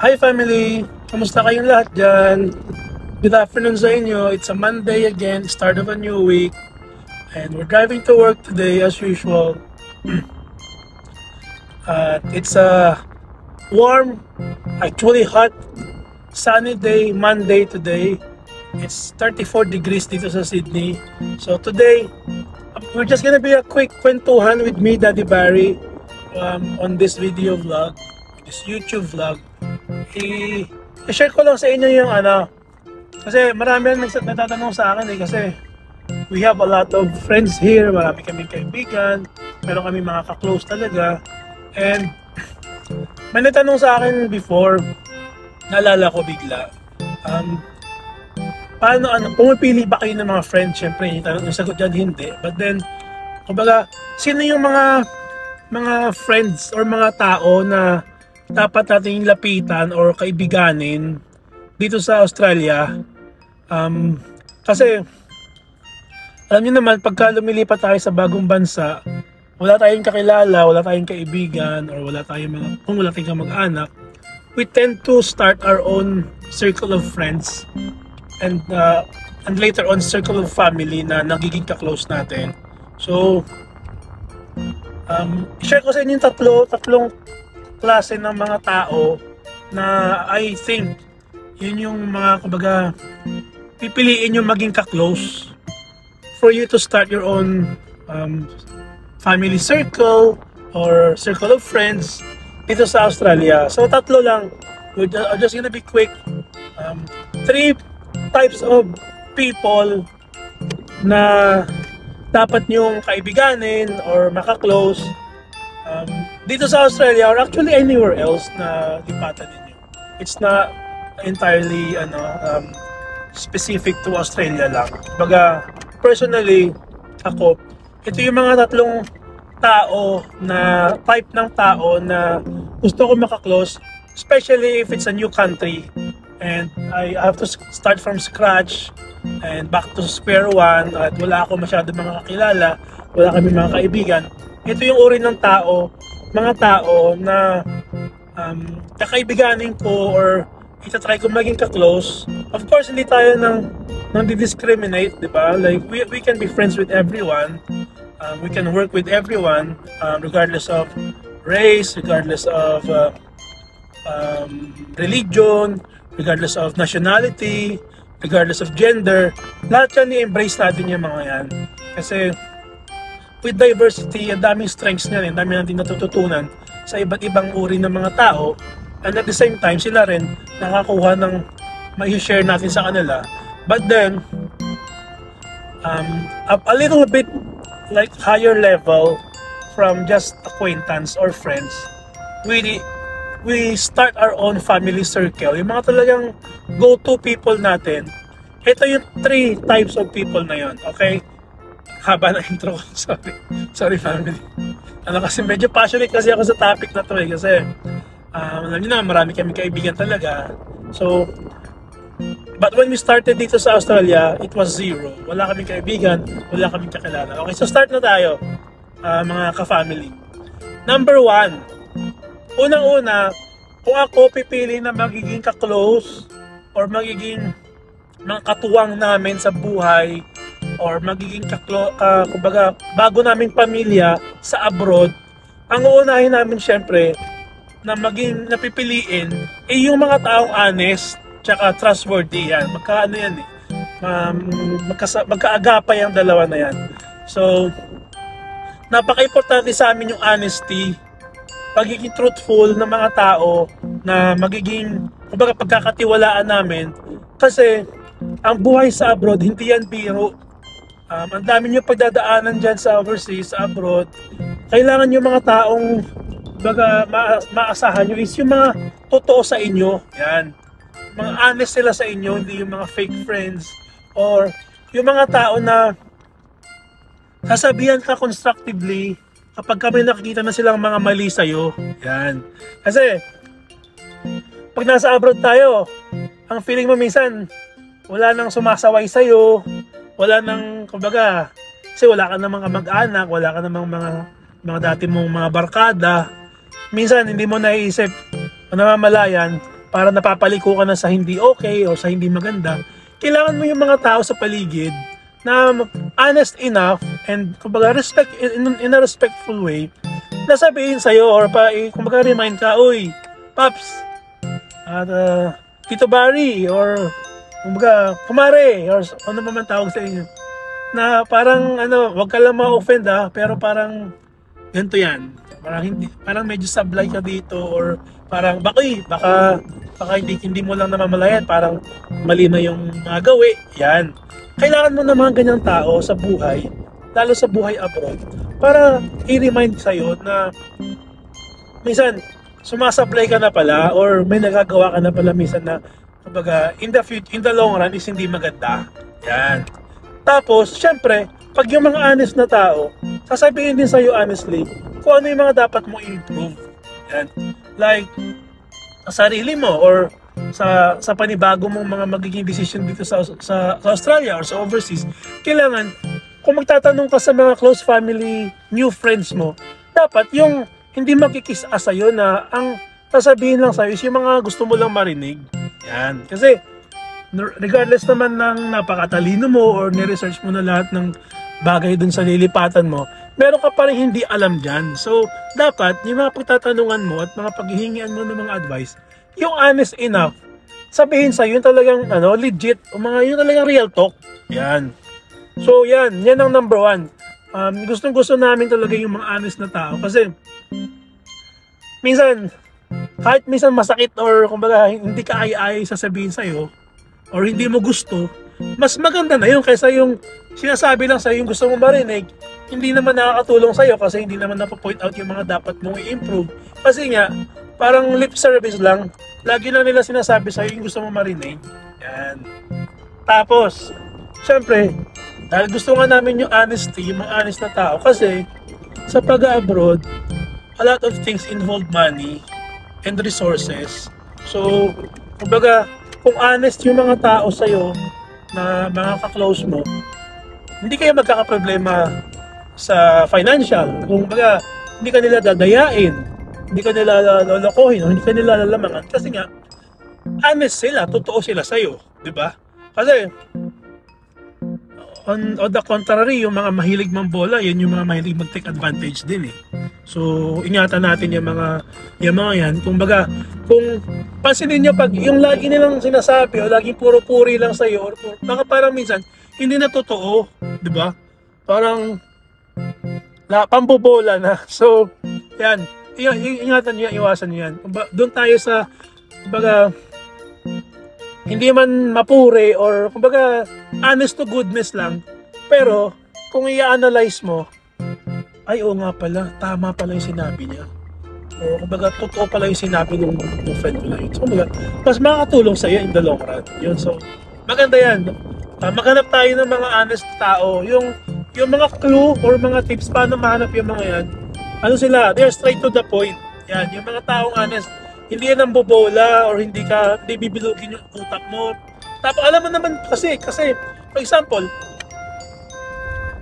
Hi family! Kamusta kayong lahat dyan? Good afternoon sa inyo. It's a Monday again, start of a new week. And we're driving to work today as usual. It's a warm, actually hot, sunny day, Monday today. It's 34 degrees dito sa Sydney. So today, we're just gonna be a quick kwentuhan with me, Daddy Barry, on this video vlog, this YouTube vlog. I-share ko lang sa inyo yung kasi marami ang nagtatanong sa akin kasi we have a lot of friends here, marami kaming kaibigan, meron kami mga ka-close talaga, and may natanong sa akin before, naalala ko bigla, paano, pumipili ba kayo ng mga friends? Syempre, yung sagot dyan hindi, but then, kumbaga, sino yung mga friends or mga tao na dapat nating lapitan or kaibiganin dito sa Australia? Kasi alam niyo naman, pagka lumilipat tayo sa bagong bansa, wala tayong kakilala, wala tayong kaibigan, or kung wala tayong kamag-anak, we tend to start our own circle of friends and later on circle of family na nagiging ka-close natin. So share ko sa inyo yung tatlong klase ng mga tao na I think yun yung mga, kumbaga, pipiliin yung maging ka-close for you to start your own family circle or circle of friends dito sa Australia. So tatlo lang, I'm just gonna be quick. Three types of people na dapat nyong kaibiganin or maka-close dito sa Australia or actually anywhere else na lipatan ninyo. It's not entirely specific to Australia lang. Baga, personally, ako, ito yung mga tatlong tao na type ng tao na gusto ko maka-close, especially if it's a new country and I have to start from scratch and back to square one at wala ako masyado mga kakilala, wala kami mga kaibigan. Ito yung uri ng tao, mga tao na kakaibiganin ko or itatry ko maging ka-close. Of course, hindi tayo nang di-discriminate, di ba? Like, we can be friends with everyone. We can work with everyone, regardless of race, regardless of religion, regardless of nationality, regardless of gender. Lahat yan i-embrace natin yung mga yan. Kasi with diversity, ang daming strengths niyan, ang daming natin natututunan sa iba't ibang uri ng mga tao, and at the same time, sila rin nakakuha ng mai-share natin sa kanila. But then, a little bit like higher level from just acquaintance or friends, we start our own family circle. Yung mga talagang go-to people natin, ito yung three types of people na yon, okay? Haba na intro ko, sorry family. Kasi medyo passionate kasi ako sa topic na to kasi alam niyo na, marami kami kaibigan talaga. So, but when we started dito sa Australia, it was zero. Wala kaming kaibigan, wala kaming kakilala. Okay, so start na tayo, mga ka-family. Number one, unang-una, kung ako pipili na magiging ka-close or magiging mga katuwang namin sa buhay or magiging kumbaga, bago naming pamilya sa abroad, ang uunahin namin syempre na maging napipiliin yung mga taong honest tsaka trustworthy yan. Magkaano yan magkaagapay ang dalawa na yan. So, napaka-importante sa amin yung honesty, pagiging truthful ng mga tao na magiging, kumbaga, pagkakatiwalaan namin. Kasi ang buhay sa abroad, hindi yan biro. Ang dami nyo pagdadaanan dyan sa overseas, sa abroad. Kailangan yung mga taong maasahan nyo is yung mga totoo sa inyo. Yan. Mga honest sila sa inyo, hindi yung mga fake friends. Or yung mga tao na sasabihan ka constructively kapag kami nakikita na silang mga mali sa'yo. Yan. Kasi pag nasa abroad tayo, ang feeling mo minsan, wala nang sumasaway sa'yo, wala nang, kumbaga, kasi wala ka namang kamag-anak, wala ka namang mga dati mong mga barkada. Minsan, hindi mo naiisip, o namamalayan para napapaliko ka na sa hindi okay o sa hindi maganda, kailangan mo yung mga tao sa paligid na honest enough and kumbaga in a respectful way na sabihin sa'yo or kumbaga remind ka, uy, Paps, at Tito Barry, or kumbaga kumare, or ano naman tawag sa inyo, na parang wag ka lang ma-offend pero parang ganito yan. Parang medyo sablay ka dito, or parang baka hindi mo lang namamalayan, parang mali na yung mga gawi. Yan. Kailangan mo ng mga ganyang tao sa buhay, lalo sa buhay abroad, para i-remind sa'yo na minsan sumasablay ka na pala or may nagagawa ka na pala minsan na kumbaga in the long run is hindi maganda. Yan. Tapos, syempre, pag yung mga honest na tao, sasabihin din sa'yo honestly kung ano yung mga dapat mo i-improve. Yan. Like, sa sarili mo or sa panibago mong mga magiging decision dito sa Australia or sa overseas, kailangan, kung magtatanong ka sa mga close family, new friends mo, dapat yung hindi magkikis-asa sa'yo na ang sasabihin lang sa'yo is yung mga gusto mo lang marinig. Yan. Kasi, regardless naman ng napakatalino mo or ni-research mo na lahat ng bagay dun sa lilipatan mo, meron ka pa rin hindi alam dyan. So, dapat, yung mga pagtatanungan mo at mga paghihingian mo ng mga advice, yung honest enough, sabihin sa'yo yung talagang legit, yung talagang real talk. Yan. So, yan ang number one. Gustong-gusto namin talaga yung mga honest na tao kasi kahit minsan masakit or kumbaga hindi ka ay sasabihin sa'yo or hindi mo gusto, mas maganda na yun kaysa yung sinasabi lang sa'yo yung gusto mo marinig, hindi naman nakakatulong sa'yo kasi hindi naman napo-point out yung mga dapat mong i-improve. Kasi nga, parang lip service lang, lagi na nila sinasabi sa'yo yung gusto mo marinig. Yan. Tapos, syempre, dahil gusto nga namin yung honesty, yung mga honest na tao, kasi sa pag-abroad, a lot of things involve money and resources. So, kumbaga, kung honest yung mga tao sa'yo, na mga ka-close mo, hindi kayo magkakaproblema sa financial. Kumbaga, hindi ka nila dadayain, hindi ka nila lolokohin, hindi ka nila lalamangan. Kasi nga, honest sila, totoo sila sa'yo. Diba? Kasi, on the contrary, yung mga mahilig mambola, yun yung mga mahilig mag-take advantage din eh. So, ingatan natin yung mga yan. Kumbaga, kung pansinin nyo, pag yung lagi nilang sinasabi o laging puro-puri lang sa'yo, or baka parang minsan, hindi na totoo, di ba? Parang, pambobola na. So, yan. Ingatan nyo, iwasan nyo yan. Doon tayo sa, kumbaga, hindi man mapure or kumbaga honest to goodness lang, pero kung i-analyze mo, ay oo nga pala, tama pala yung sinabi niya, o kumbaga totoo pala yung sinabi ng friend ko na yun. So kumbaga, mas makakatulong sa'yo in the long run yun. So maganda yan. Maghanap tayo ng mga honest tao, yung mga clue or mga tips paano mahanap yung mga yan, sila, they're straight to the point. Yan, yung mga taong honest, hindi yan ang bobola or hindi bibilugin yung utak mo. Tapos alam mo naman kasi for example,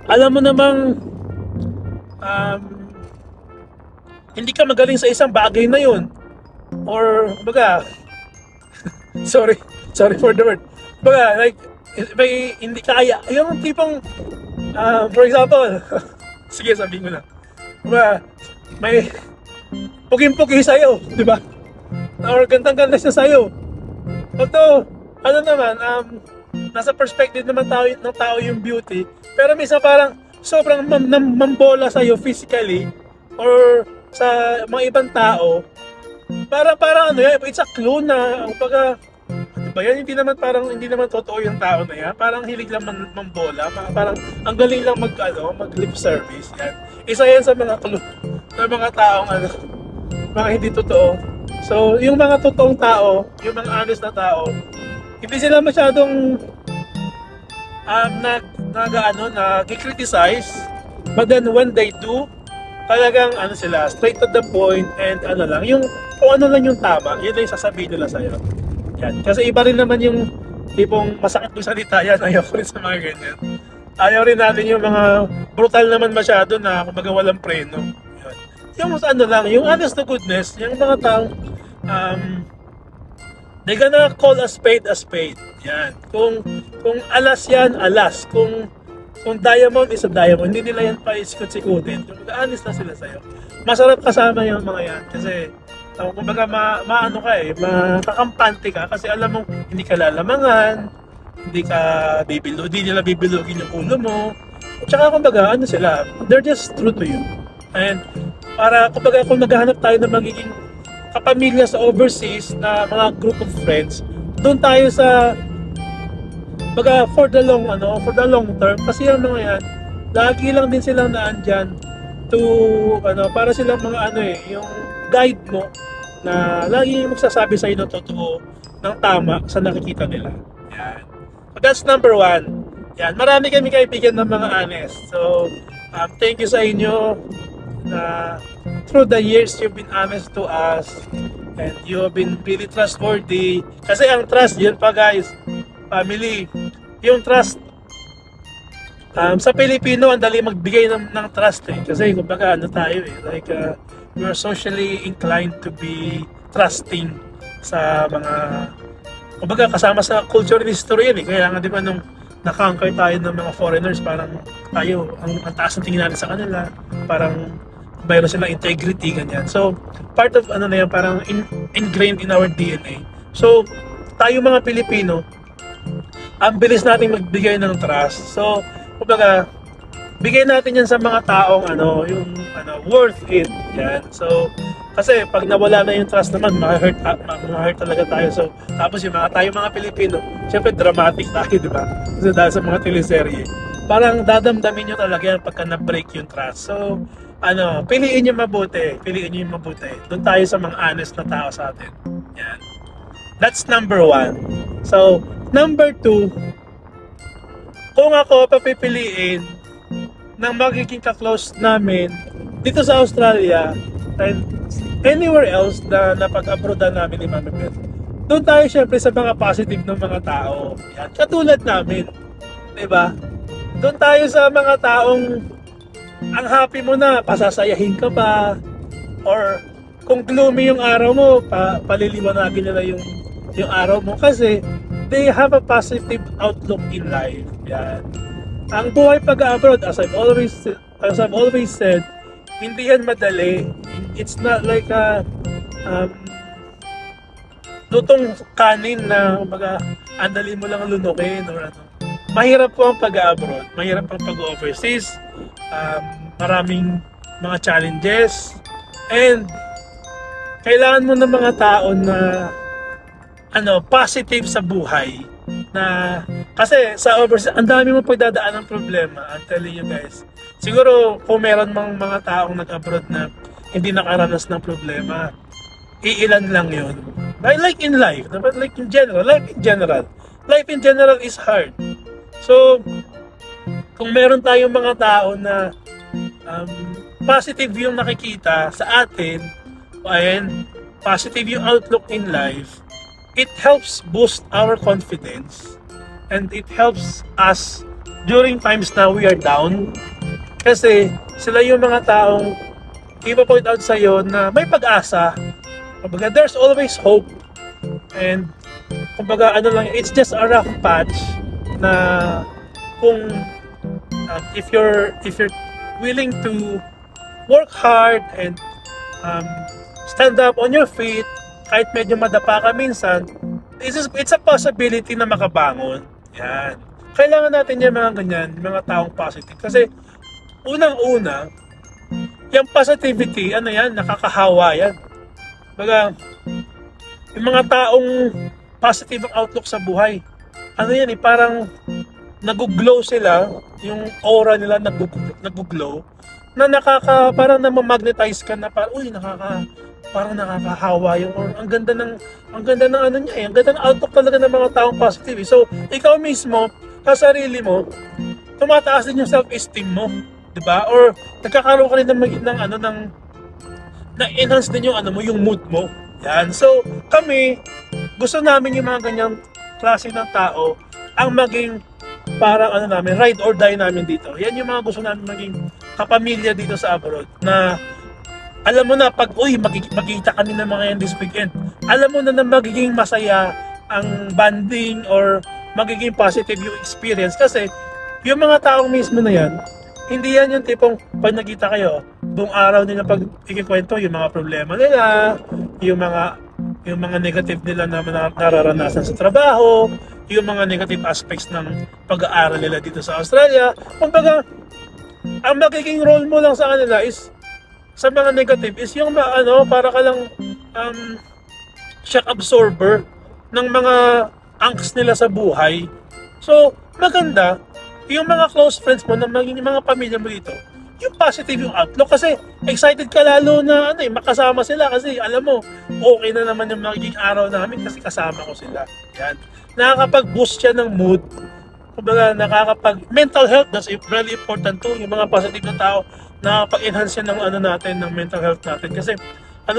alam mo namang hindi ka magaling sa isang bagay na yun, or baga sorry for the word, baga like hindi kaya yung tipong for example sige sabihin ko na, baga may pugin-pugi sa'yo, di ba? Or gandang-ganda siya sa'yo. Although, nasa perspective naman ng tao yung beauty, pero minsan parang sobrang mambola sa'yo physically or sa mga ibang tao, parang it's a clue na, kumbaga, ano ba yan? Hindi naman totoo yung tao na yan. Parang hilig lang mambola, parang ang galing lang mag lip service. Yan. Isa yan sa mga clue ng mga taong mga hindi totoo. So, yung mga totoong tao, yung mga honest na tao, hindi sila masyadong nag-criticize, but then when they do, talagang sila, straight to the point, and yung kung ano lang yung tama, yun lang yung sasabihin nila sa'yo. Yan. Kasi iba rin naman yung tipong masakit yung salita yan, ayaw ko rin sa mga ganyan. Ayaw rin natin yung mga brutal naman masyado na kumbaga walang preno. Yan. Yung lang, yung honest to goodness, yung mga taong They gonna call a spade a spade. Yan. Kung alas yan, alas. Kung diamond is a diamond, hindi nila yan pa isikot-sikutin. Honest na sila sa'yo. Masarap kasama yung mga yan kasi kumbaga maano ka makakampante ka kasi alam mo hindi ka lalamangan, hindi nila bibilugin yung ulo mo. At saka kumbaga ano sila, they're just true to you. And para kumbaga kung naghahanap tayo ng magiging kapamilya sa overseas na mga group of friends, doon tayo sa for the long term kasi yung mga yan lagi lang din silang naandyan to para silang mga yung guide mo na lagi magsasabi sa iyo ng totoo, ng tama sa nakikita nila. Yan. So that's number 1. Yan, marami kami kaibigan ng mga honest. So thank you sa inyo through the years you've been honest to us and you have been really trustworthy. Kasi ang trust, yun pa guys, family, yung trust sa Pilipino ang dali magbigay ng trust kasi kumbaga tayo like we are socially inclined to be trusting sa mga kumbaga kasama sa culture and history yan kaya nga di ba nung na-conquer tayo ng mga foreigners parang tayo ang taas ng tingin natin sa kanila, parang mayroon silang integrity ganyan. So part of na yan parang ingrained in our DNA. So tayo mga Pilipino ang bilis nating magbigay ng trust. So, kumbaga, bigay natin yan sa mga taong worth it. Yan. So, kasi pag nawala na yung trust naman, ma-hurt talaga tayo. So, tapos yung mga Pilipino, syempre dramatic tayo, di ba? Kasi dahil sa mga teleserye, parang dadamdamin nyo talaga yan pagka na-break yung trust. So, piliin nyo mabuti. Doon tayo sa mga honest na tao sa atin. Yan. That's number 1. So, number 2, kung ako papipiliin ng magiging ka-close namin dito sa Australia and anywhere else na napag-abroadan namin ni Mami Beth, doon tayo syempre sa mga positive ng mga tao. Yan, katulad namin. Diba? Doon tayo sa mga taong ang happy mo na, pasasayahin ka pa, or kung gloomy yung araw mo, paliliwanagin nila yung araw mo kasi they have a positive outlook in life. Yan. Ang buhay pag-abroad, as I've always said, hindi yan madali. It's not like lutong kanin na andali mo lang lunukin or ano. Mahirap po ang pag-abroad, mahirap ang pag-overseas, maraming mga challenges, and kailangan mo ng mga tao na positive sa buhay na kasi sa overseas ang dami mong pagdadaan ng problema. I'm telling you guys, siguro kung meron mang mga taong nag-abroad na hindi nakaranas ng problema, iilan lang yun. Like in life, like in general, life in general is hard. So kung meron tayong mga tao na positive yung nakikita sa atin and positive yung outlook in life, it helps boost our confidence and it helps us during times na we are down kasi sila yung mga taong ipa-point out sa'yo na may pag-asa, kumbaga there's always hope, and kumbaga it's just a rough patch na kung if you're willing to work hard and stand up on your feet kahit medyo madapa ka minsan, it's a possibility na makabangon. Yan. Kailangan natin yung mga ganyan, mga taong positive. Kasi, unang-una, yung positivity, nakakahawa yan. Baga, yung mga taong positive ang outlook sa buhay, parang nag-glow sila, yung aura nila nag-glow, na parang na-magnetize ka na parang, parang nakakahawa yung ang ganda ng ang ganda ng outlook talaga ng mga taong positive. So, ikaw mismo, sa sarili mo, tumataas din yung self-esteem mo, 'di ba? Or nagkakaroon ka rin ng na-enhance din yung yung mood mo. Yan. So, kami gusto namin yung mga ganyang klase ng tao ang maging parang ride or die namin dito. Yan yung mga gusto namin maging kapamilya dito sa abroad na alam mo na pag, uy, magkikita kami ng mga yan this weekend, alam mo na magiging masaya ang banding or magiging positive yung experience kasi yung mga taong mismo na yan, hindi yan yung tipong pag nakita kayo, buong araw nila pag ikikwento yung mga problema nila, yung mga negative nila na nararanasan sa trabaho, yung mga negative aspects ng pag-aaral nila dito sa Australia. Kumbaga, ang magiging role mo lang sa kanila is sa mga negative is yung para ka lang shock absorber ng mga angst nila sa buhay. So, maganda yung mga close friends mo na maging mga pamilya mo dito, yung positive yung outlook kasi excited ka lalo na makasama sila kasi alam mo, okay na naman yung magiging araw namin kasi kasama ko sila. Yan. Nakakapag-boost siya ng mood. Kumbaga, mental health, that's really important too. Yung mga positive na tao, nakakapag-enhance yan ng natin, ng mental health natin. Kasi,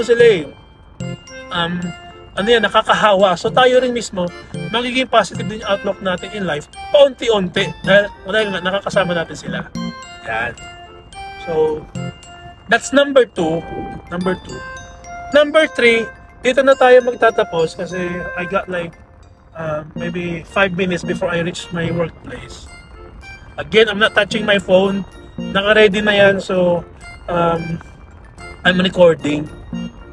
sila nakakahawa. So, tayo rin mismo, magiging positive din yung outlook natin in life, paunti-unti. Dahil nga, nakakasama natin sila. Yan. So, that's number 2. Number 3, dito na tayo magtatapos kasi I got maybe 5 minutes before I reach my workplace. Again, I'm not touching my phone. Naka-ready na yan, so I'm recording.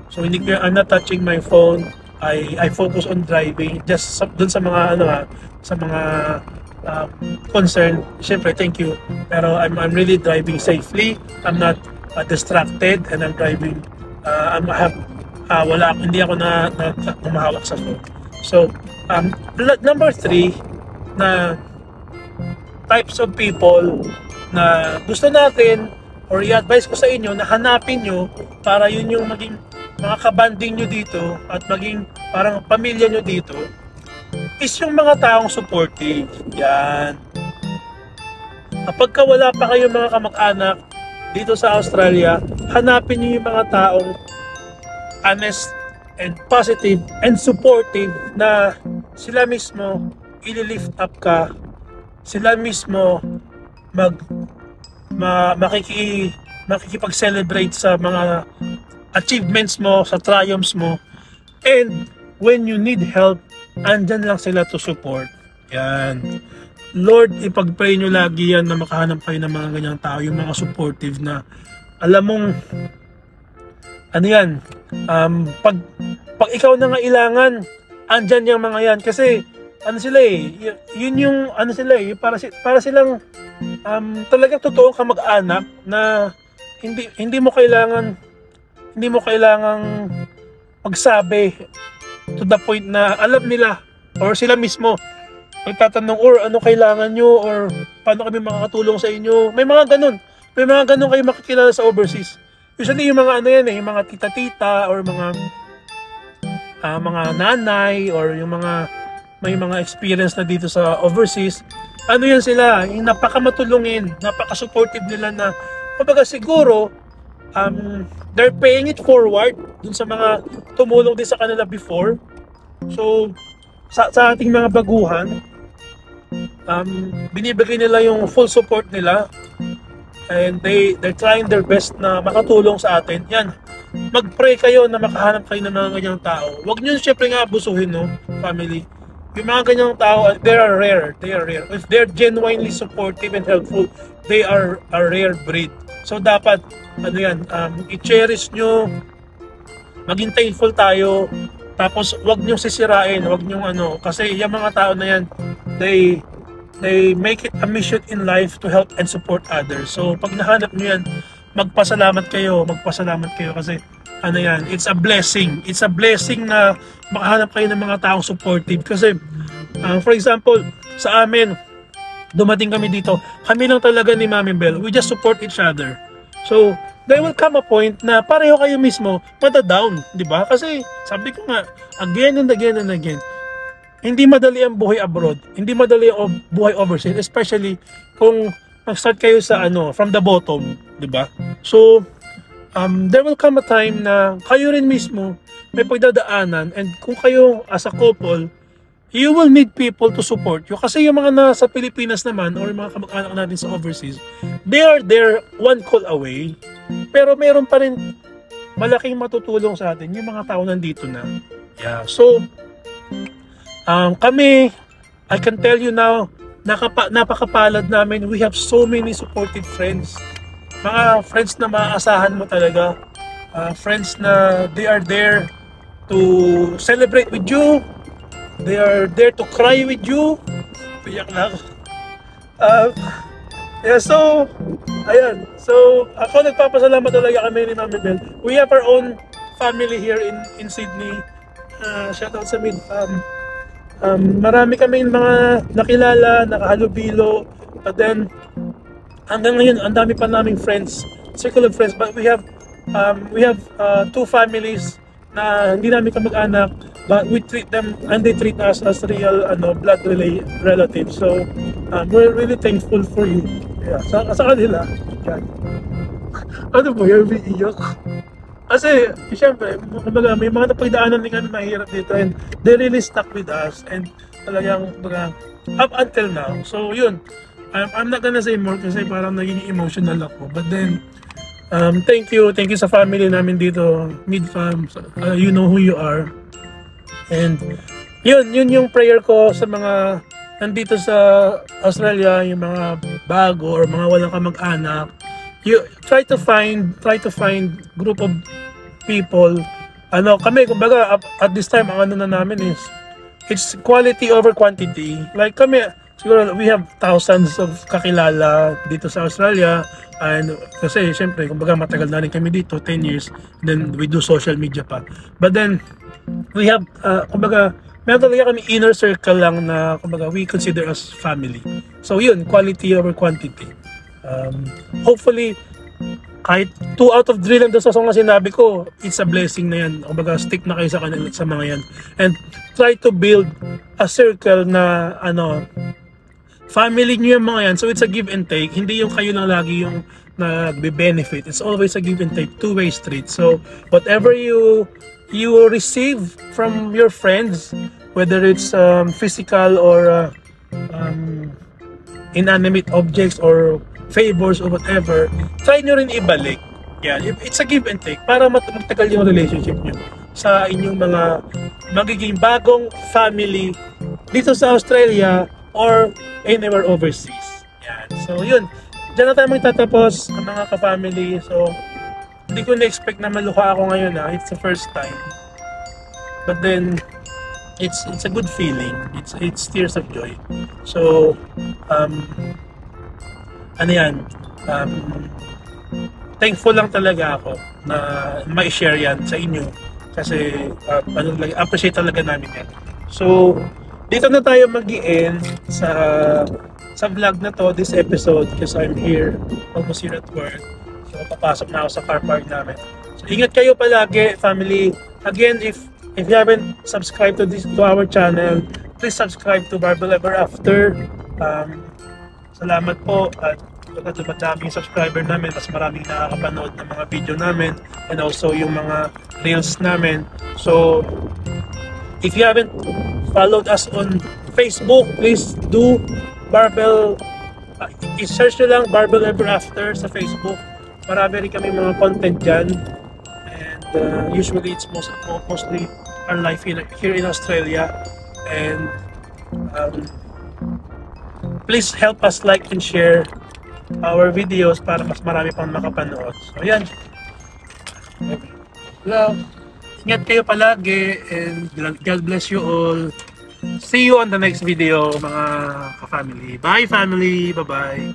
So I'm not touching my phone. I focus on driving. Just dun sa mga concern. Siyempre, thank you. Pero I'm really driving safely. I'm not distracted and I'm driving. Hindi ako na humahawak sa phone. So, number 3 na types of people na gusto natin or i-advise ko sa inyo na hanapin nyo para yun yung maging mga kabanding nyo dito at maging parang pamilya nyo dito is yung mga taong supportive. Yan. Kapag wala pa kayo mga kamag-anak dito sa Australia, hanapin nyo yung mga taong honest and positive and supportive na sila mismo i-lift up ka, sila mismo makikipag-celebrate sa mga achievements mo, sa triumphs mo, and when you need help, andyan lang sila to support. Yan. Lord, ipag-pray nyo lagi yan na makahanap kayo ng mga ganyang tao, yung mga supportive na alam mong pag ikaw na ngailangan, andyan yung mga yan kasi yun yung para silang talagang totoong kamag-anak na hindi mo kailangang magsabi to the point na alam nila or sila mismo magtatanong or ano kailangan nyo or paano kami makakatulong sa inyo. May mga ganun kayo makikilala sa overseas. Usually yung mga yung mga tita-tita or mga nanay or yung may mga experience na dito sa overseas. Yan sila, yung napakamatulungin, napaka-supportive nila na kumbaga siguro they're paying it forward dun sa mga tumulong din sa kanila before. So sa ating mga baguhan, binibigay nila yung full support nila and they're trying their best na makatulong sa atin. Yan, mag-pray kayo na makahanap kayo ng mga ganyang tao. Huwag nyo syempre nga abusuhin, no, family. Yung mga ganyang tao, they are rare. If they're genuinely supportive and helpful, they are a rare breed. So dapat i-cherish nyo, maging thankful tayo, tapos wag nyo sisirain, wag nyo kasi yung mga tao na yan, they make it a mission in life to help and support others. So pag nahanap nyo yan, magpasalamat kayo kasi it's a blessing. It's a blessing na makahanap kayo ng mga taong supportive kasi for example, sa amin, dumating kami dito, kami lang talaga ni Mami Bell, we just support each other. So there will come a point na pareho kayo mismo mada-down, di ba? Kasi sabi ko nga, again and again, hindi madali ang buhay abroad, hindi madali ang buhay overseas, especially kung mag-start kayo sa from the bottom, di ba? So there will come a time na kayo rin mismo may pagdadaanan, and kung kayo as a couple, you will need people to support you. Kasi yung mga nasa Pilipinas naman or mga kamag-anak natin sa overseas, they are there one call away. Pero meron pa rin malaking matutulong sa atin yung mga tao nandito na. Yeah. So, kami, I can tell you now, napakapalad namin. We have so many supportive friends. Mga friends na maaasahan mo talaga. Friends na they are there to celebrate with you. They are there to cry with you. Piyak lang. Yeah, so, ayan. So, ako nagpapasalamat talaga kami ni Mami Bel. We have our own family here in Sydney. Shout out sa Mid-Fam. Marami kaming mga nakilala, nakahalubilo. But then, hanggang ngayon, ang dami pa naming friends, circle of friends. But we have two families na hindi namin kamag-anak, but we treat them and they treat us as real blood relatives. So we're really thankful for you. Yeah, sa kanila. Yan. Ano ba yun? Iiyak. Kasi, siyempre, may mga napagdaanan din kami mahirap dito and they really stuck with us and talagang up until now. So yun, I'm not gonna say more kasi parang naging emotional ako. But then, thank you sa family namin dito, Mid-Fam. You know who you are. And yun yung prayer ko sa mga nandito sa Australia, yung mga bago or mga walang kamag-anak. You try to find group of people. Kami kumbaga at this time ang na namin is it's quality over quantity. Like kami siguro we have thousands of kakilala dito sa Australia. And kasi syempre kumbaga matagal na rin kami dito, 10 years, then we do social media pa. But then we have kumbaga meron talaga kami inner circle lang na kumbaga we consider as family. So yun, quality over quantity. Hopefully kahit 2 out of 3 lang doon sa song na sinabi ko, it's a blessing na yan. Kumbaga stick na kayo sa kanila, sa mga yan. And try to build a circle na family nyo yung mga yan. So it's a give and take. Hindi yung kayo lang lagi yung nagbe-benefit. It's always a give and take, two-way street. So whatever you receive from your friends, whether it's physical or inanimate objects or favors or whatever, try nyo rin ibalik. Yeah, it's a give and take para magtagal yung relationship nyo sa inyong mga magiging bagong family dito sa Australia or anywhere overseas. Yan. So yun, dyan na tayo magtatapos mga ka-family. So hindi ko na-expect na maluha ako ngayon. It's the first time. But then it's a good feeling. It's tears of joy. So thankful lang talaga ako na ma-share yan sa inyo kasi appreciate talaga namin yan. So dito na tayo mag-i-end sa vlog na to, this episode, because I'm here, almost here at work. So papasok na ako sa car park namin. So ingat kayo palagi, family. Again, if you haven't subscribed to our channel, please subscribe to Barbell Ever After. Salamat po at dumadami yung subscriber namin, mas maraming nakakapanood ng mga video namin and also yung mga reels namin. So if you haven't followed us on Facebook, please do. Barbell, i-search nyo lang Barbell Ever After sa Facebook. Marami rin kami mga content dyan and usually it's mostly our life here in Australia. And please help us like and share our videos para mas marami pang makapanood. So yan. Hello. Ingat kayo palagi and God bless you all. See you on the next video mga ka-family. Bye family. Bye-bye.